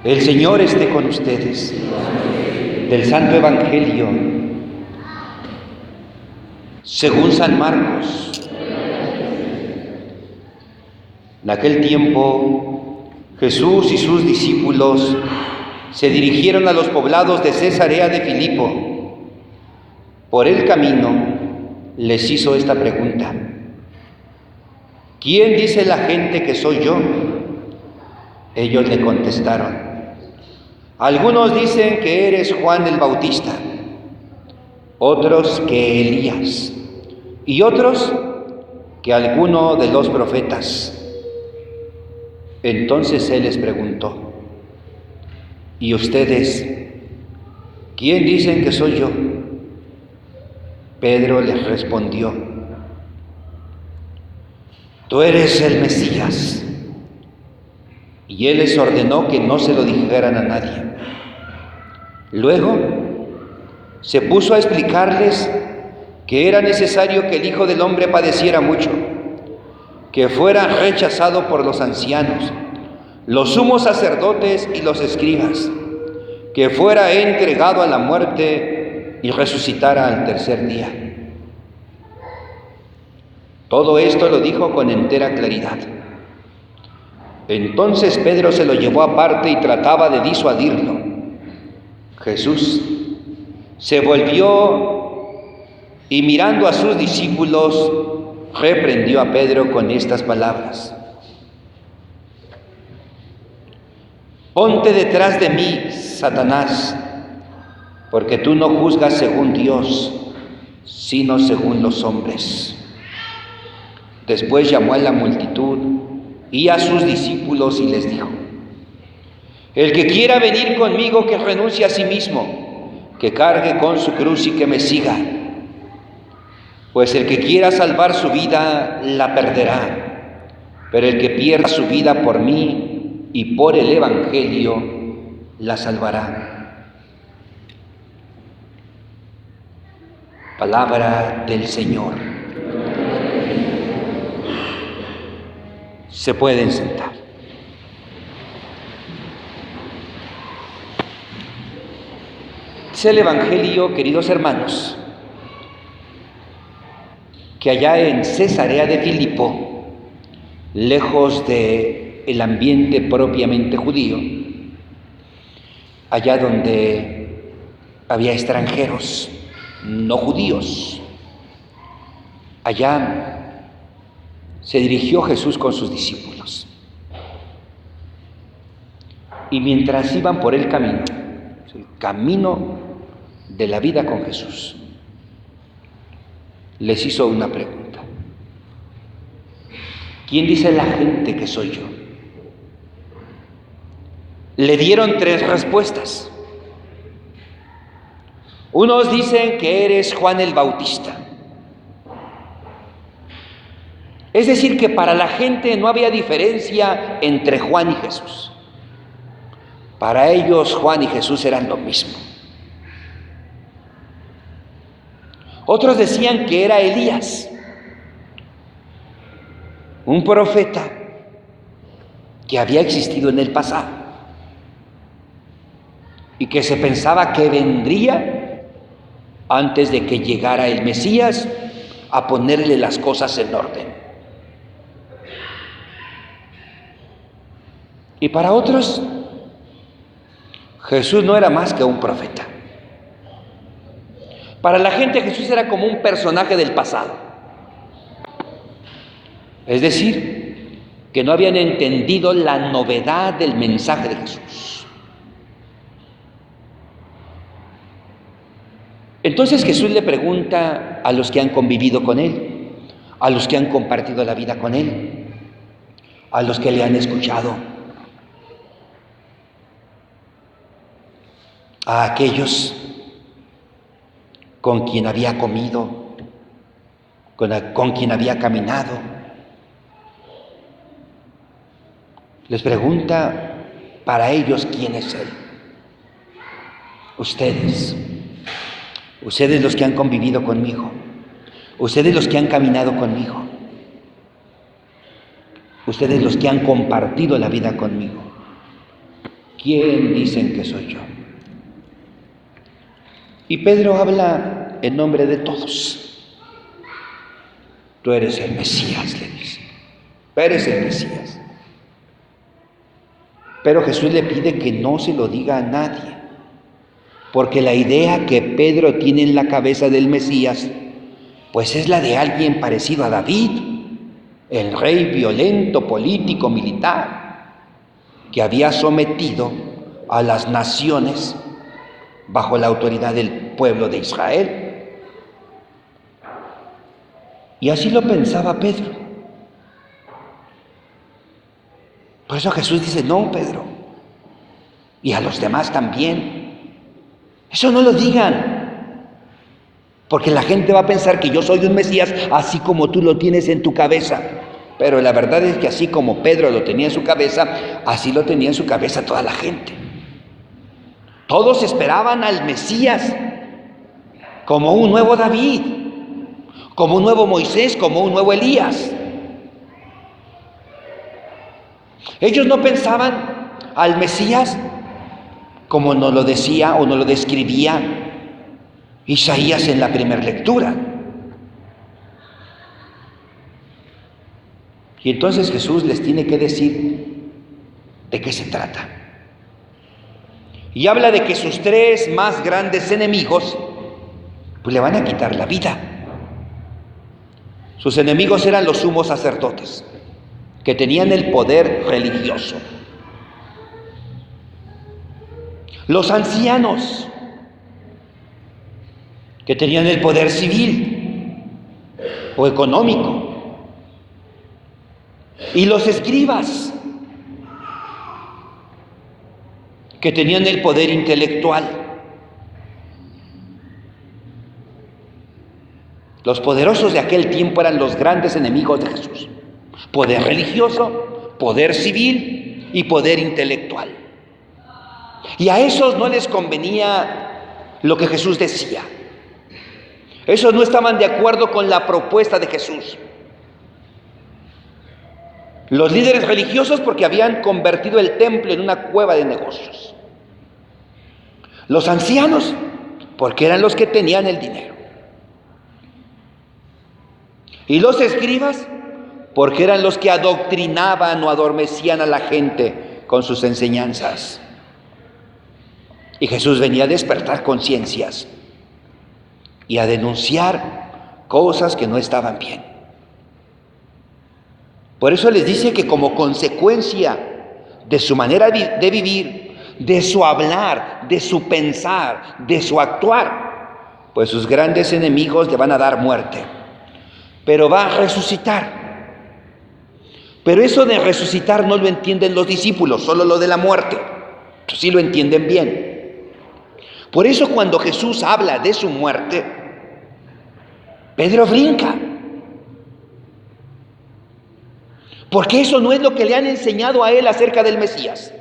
El Señor esté con ustedes. Del Santo Evangelio según San Marcos. En aquel tiempo, Jesús y sus discípulos se dirigieron a los poblados de Cesarea de Filipo. Por el camino les hizo esta pregunta: ¿quién dice la gente que soy yo? Ellos le contestaron: algunos dicen que eres Juan el Bautista, otros que Elías, y otros que alguno de los profetas. Entonces él les preguntó: ¿y ustedes quién dicen que soy yo? Pedro les respondió: tú eres el Mesías. Y él les ordenó que no se lo dijeran a nadie. Luego se puso a explicarles que era necesario que el Hijo del Hombre padeciera mucho, que fuera rechazado por los ancianos, los sumos sacerdotes y los escribas, que fuera entregado a la muerte y resucitara al tercer día. Todo esto lo dijo con entera claridad. Entonces Pedro se lo llevó aparte y trataba de disuadirlo. Jesús se volvió y, mirando a sus discípulos, reprendió a Pedro con estas palabras: ponte detrás de mí, Satanás, porque tú no juzgas según Dios, sino según los hombres. Después llamó a la multitud y a sus discípulos y les dijo: el que quiera venir conmigo, que renuncie a sí mismo, que cargue con su cruz y que me siga. Pues el que quiera salvar su vida, la perderá, pero el que pierda su vida por mí y por el Evangelio, la salvará. Palabra del Señor. Se pueden sentar. Dice el Evangelio, queridos hermanos, que allá en Cesarea de Filipo, lejos del ambiente propiamente judío, allá donde había extranjeros no judíos, allá se dirigió Jesús con sus discípulos. Y mientras iban por el camino de la vida con Jesús, les hizo una pregunta: ¿quién dice la gente que soy yo? Le dieron 3 respuestas. Unos dicen que eres Juan el Bautista. Es decir, que para la gente no había diferencia entre Juan y Jesús. Para ellos Juan y Jesús eran lo mismo. Otros decían que era Elías, un profeta que había existido en el pasado y que se pensaba que vendría antes de que llegara el Mesías a ponerle las cosas en orden. Y para otros, Jesús no era más que un profeta. Para la gente Jesús era como un personaje del pasado. Es decir, que no habían entendido la novedad del mensaje de Jesús. Entonces Jesús le pregunta a los que han convivido con Él, a los que han compartido la vida con Él, a los que le han escuchado, a aquellos con quien había comido, con quien había caminado. Les pregunta para ellos quién es Él. Ustedes los que han convivido conmigo, ustedes los que han caminado conmigo, ustedes los que han compartido la vida conmigo, ¿quién dicen que soy yo? Y Pedro habla en nombre de todos. Tú eres el Mesías, le dice. Eres el Mesías. Pero Jesús le pide que no se lo diga a nadie, porque la idea que Pedro tiene en la cabeza del Mesías, pues es la de alguien parecido a David, el rey violento, político, militar, que había sometido a las naciones bajo la autoridad del pueblo de Israel. Y así lo pensaba Pedro. Por eso Jesús dice, no, Pedro, y a los demás también, eso no lo digan, porque la gente va a pensar que yo soy un Mesías así como tú lo tienes en tu cabeza. Pero la verdad es que así como Pedro lo tenía en su cabeza, así lo tenía en su cabeza toda la gente. Todos esperaban al Mesías como un nuevo David, como un nuevo Moisés, como un nuevo Elías. Ellos no pensaban al Mesías como nos lo decía o nos lo describía Isaías en la primera lectura. Y entonces Jesús les tiene que decir de qué se trata. Y habla de que sus tres más grandes enemigos pues le van a quitar la vida. Sus enemigos eran los sumos sacerdotes, que tenían el poder religioso. Los ancianos, que tenían el poder civil o económico. Y los escribas, que tenían el poder intelectual. Los poderosos de aquel tiempo eran los grandes enemigos de Jesús. Poder religioso, poder civil y poder intelectual. Y a esos no les convenía lo que Jesús decía. Esos no estaban de acuerdo con la propuesta de Jesús. Los líderes religiosos porque habían convertido el templo en una cueva de negocios. Los ancianos porque eran los que tenían el dinero. Y los escribas porque eran los que adoctrinaban o adormecían a la gente con sus enseñanzas. Y Jesús venía a despertar conciencias y a denunciar cosas que no estaban bien. Por eso les dice que como consecuencia de su manera de vivir, de su hablar, de su pensar, de su actuar, pues sus grandes enemigos le van a dar muerte. Pero va a resucitar. Pero eso de resucitar no lo entienden los discípulos, solo lo de la muerte. Sí lo entienden bien. Por eso cuando Jesús habla de su muerte, Pedro brinca. Porque eso no es lo que le han enseñado a él acerca del Mesías.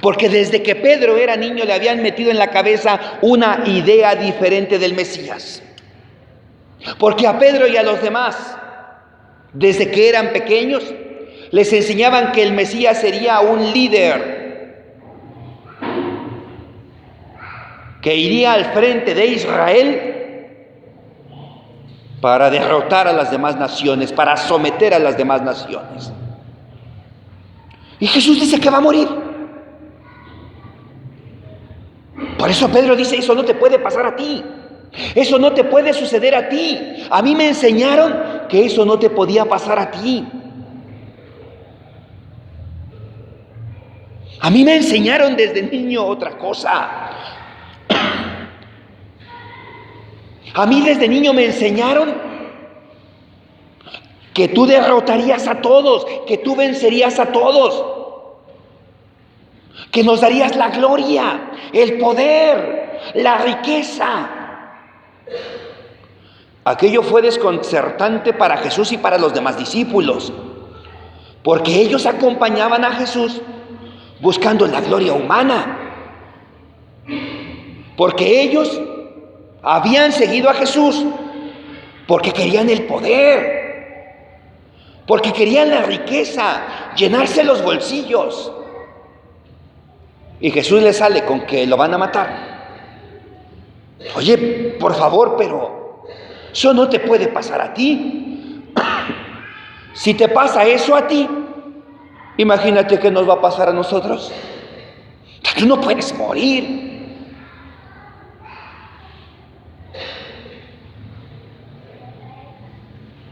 Porque desde que Pedro era niño le habían metido en la cabeza una idea diferente del Mesías. Porque a Pedro y a los demás, desde que eran pequeños, les enseñaban que el Mesías sería un líder que iría al frente de Israel para derrotar a las demás naciones, para someter a las demás naciones. Y Jesús dice que va a morir. Por eso Pedro dice, eso no te puede pasar a ti. Eso no te puede suceder a ti. A mí me enseñaron que eso no te podía pasar a ti. A mí me enseñaron desde niño otra cosa. A mí desde niño me enseñaron que tú derrotarías a todos, que tú vencerías a todos, que nos darías la gloria, el poder, la riqueza. Aquello fue desconcertante para Jesús y para los demás discípulos, porque ellos acompañaban a Jesús buscando la gloria humana, porque ellos habían seguido a Jesús porque querían el poder, porque querían la riqueza, llenarse los bolsillos. Y Jesús le sale con que lo van a matar. Oye, por favor, pero eso no te puede pasar a ti. Si te pasa eso a ti, imagínate qué nos va a pasar a nosotros. Tú no puedes morir.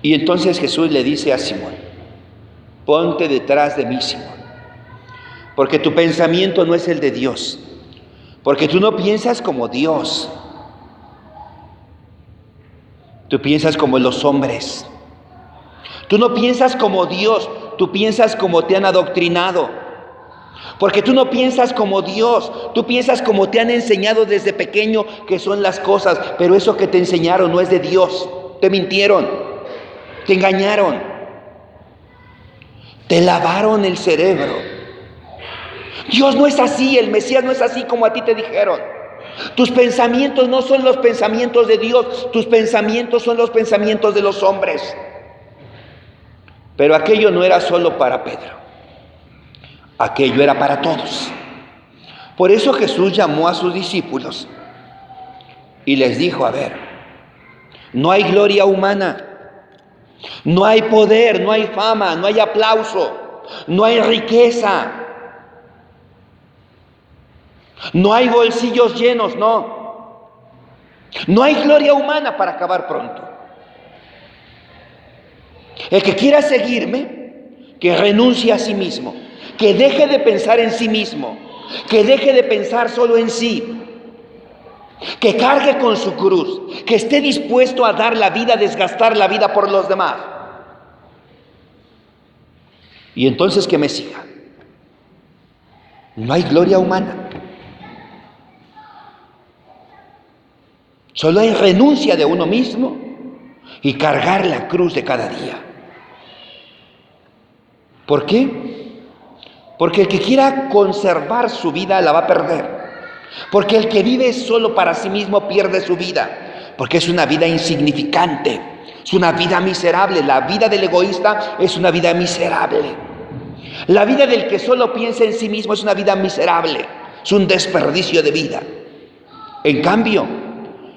Y entonces Jesús le dice a Simón: ponte detrás de mí, Simón, porque tu pensamiento no es el de Dios, porque tú no piensas como Dios, tú piensas como los hombres. Tú no piensas como Dios, tú piensas como te han adoctrinado. Porque tú no piensas como Dios, tú piensas como te han enseñado desde pequeño que son las cosas, pero eso que te enseñaron no es de Dios. Te mintieron, te engañaron, te lavaron el cerebro. Dios no es así, el Mesías no es así como a ti te dijeron. Tus pensamientos no son los pensamientos de Dios, tus pensamientos son los pensamientos de los hombres. Pero aquello no era solo para Pedro, aquello era para todos. Por eso Jesús llamó a sus discípulos y les dijo: a ver, no hay gloria humana, no hay poder, no hay fama, no hay aplauso, no hay riqueza, no hay bolsillos llenos, no hay gloria humana para acabar pronto. El que quiera seguirme, que renuncie a sí mismo, que deje de pensar en sí mismo, que deje de pensar solo en sí, que cargue con su cruz, que esté dispuesto a dar la vida, a desgastar la vida por los demás. Y entonces que me siga. No hay gloria humana. Solo hay renuncia de uno mismo y cargar la cruz de cada día. ¿Por qué? Porque el que quiera conservar su vida la va a perder. Porque el que vive solo para sí mismo pierde su vida. Porque es una vida insignificante. Es una vida miserable. La vida del egoísta es una vida miserable. La vida del que solo piensa en sí mismo es una vida miserable. Es un desperdicio de vida. En cambio,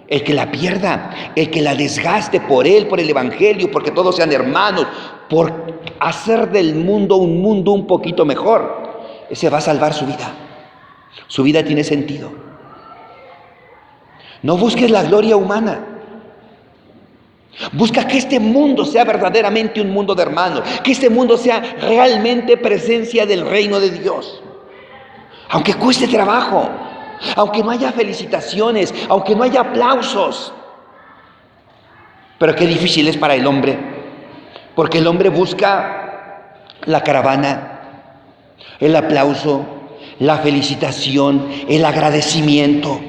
el que la pierda, el que la desgaste por él, por el evangelio, porque todos sean hermanos, por hacer del mundo un poquito mejor, ese va a salvar su vida. Su vida tiene sentido. No busques la gloria humana. Busca que este mundo sea verdaderamente un mundo de hermanos, que este mundo sea realmente presencia del reino de Dios. Aunque cueste trabajo, aunque no haya felicitaciones, aunque no haya aplausos. Pero qué difícil es para el hombre, porque el hombre busca la caravana, el aplauso, la felicitación, el agradecimiento.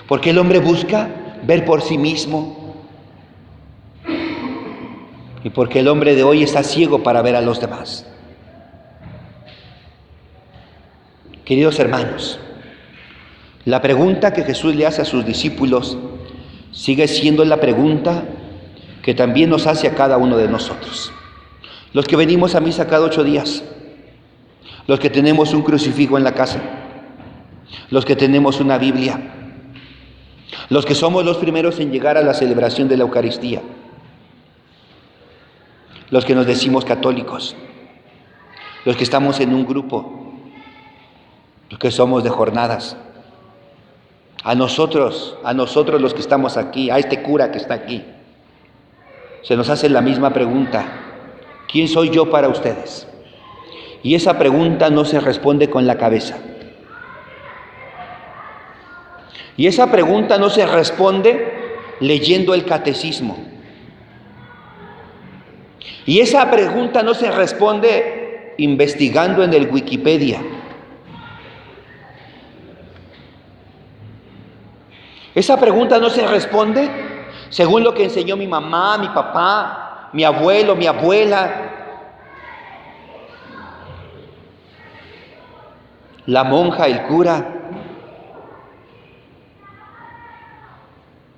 Porque el hombre busca ver por sí mismo. Y porque el hombre de hoy está ciego para ver a los demás. Queridos hermanos, la pregunta que Jesús le hace a sus discípulos sigue siendo la pregunta que también nos hace a cada uno de nosotros. Los que venimos a misa cada 8 días, los que tenemos un crucifijo en la casa, los que tenemos una Biblia, los que somos los primeros en llegar a la celebración de la Eucaristía, los que nos decimos católicos, los que estamos en un grupo, los que somos de jornadas, a nosotros los que estamos aquí, a este cura que está aquí, se nos hace la misma pregunta: ¿quién soy yo para ustedes? Y esa pregunta no se responde con la cabeza. Y esa pregunta no se responde leyendo el catecismo. Y esa pregunta no se responde investigando en el Wikipedia. Esa pregunta no se responde según lo que enseñó mi mamá, mi papá, mi abuelo, mi abuela, la monja, el cura.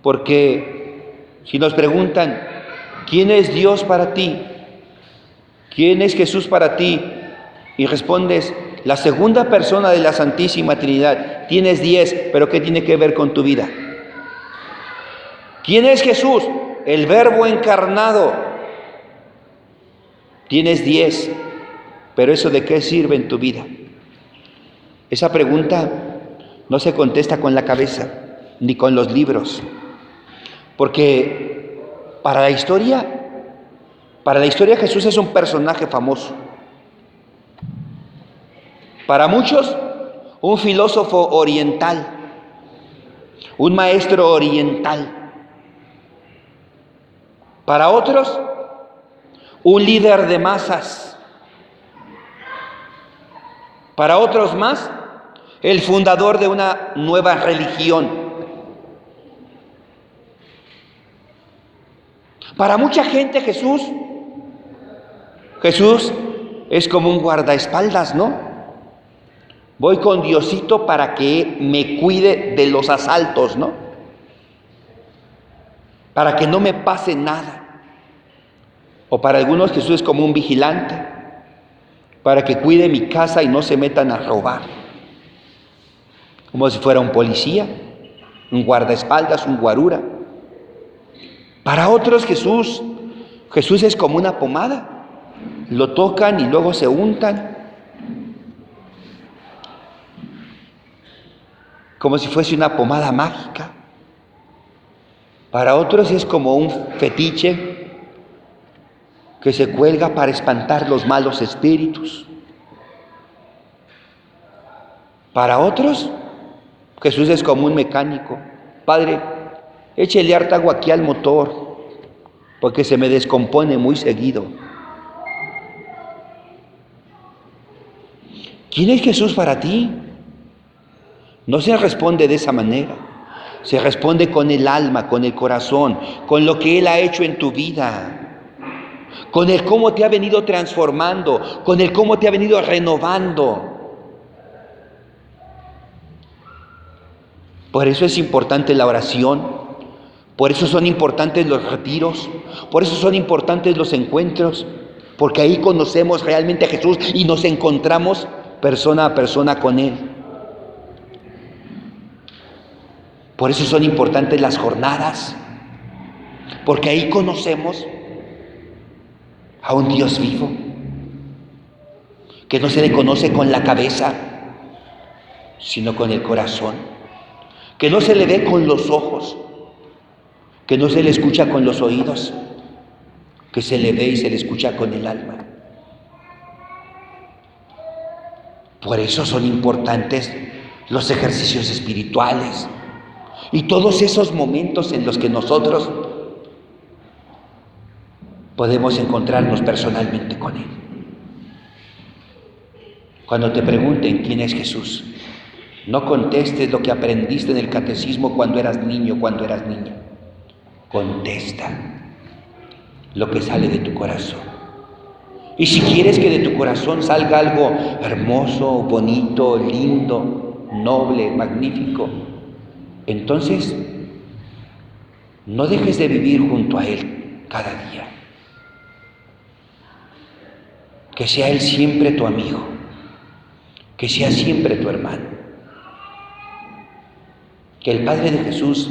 Porque si nos preguntan, ¿quién es Dios para ti? ¿Quién es Jesús para ti? Y respondes, la segunda persona de la Santísima Trinidad. Tienes 10, pero ¿qué tiene que ver con tu vida? ¿Quién es Jesús? El Verbo encarnado. Tienes 10, pero ¿eso de qué sirve en tu vida? Esa pregunta no se contesta con la cabeza, ni con los libros, porque para la historia Jesús es un personaje famoso. Para muchos, un filósofo oriental, un maestro oriental. Para otros, un líder de masas. Para otros más, el fundador de una nueva religión. Para mucha gente Jesús es como un guardaespaldas, ¿no? Voy con Diosito para que me cuide de los asaltos, ¿no? Para que no me pase nada. O para algunos Jesús es como un vigilante, para que cuide mi casa y no se metan a robar. Como si fuera un policía, un guardaespaldas, un guarura. Para otros Jesús es como una pomada. Lo tocan y luego se untan. Como si fuese una pomada mágica. Para otros es como un fetiche que se cuelga para espantar los malos espíritus. Para otros, Jesús es como un mecánico. Padre, échele harta agua aquí al motor, porque se me descompone muy seguido. ¿Quién es Jesús para ti? No se responde de esa manera. Se responde con el alma, con el corazón, con lo que Él ha hecho en tu vida, con el cómo te ha venido transformando, con el cómo te ha venido renovando. Por eso es importante la oración, por eso son importantes los retiros, por eso son importantes los encuentros, porque ahí conocemos realmente a Jesús y nos encontramos persona a persona con Él. Por eso son importantes las jornadas, porque ahí conocemos a un Dios vivo, que no se le conoce con la cabeza, sino con el corazón, que no se le ve con los ojos, que no se le escucha con los oídos, que se le ve y se le escucha con el alma. Por eso son importantes los ejercicios espirituales y todos esos momentos en los que nosotros podemos encontrarnos personalmente con Él. Cuando te pregunten quién es Jesús, no contestes lo que aprendiste en el catecismo cuando eras niño, cuando eras niña. Contesta lo que sale de tu corazón. Y si quieres que de tu corazón salga algo hermoso, bonito, lindo, noble, magnífico, entonces no dejes de vivir junto a Él cada día. Que sea Él siempre tu amigo, que sea siempre tu hermano. Que el Padre de Jesús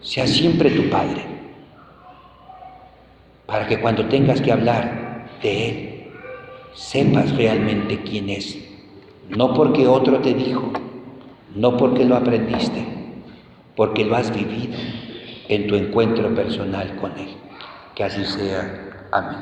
sea siempre tu Padre, para que cuando tengas que hablar de Él, sepas realmente quién es, no porque otro te dijo, no porque lo aprendiste, porque lo has vivido en tu encuentro personal con Él. Que así sea. Amén.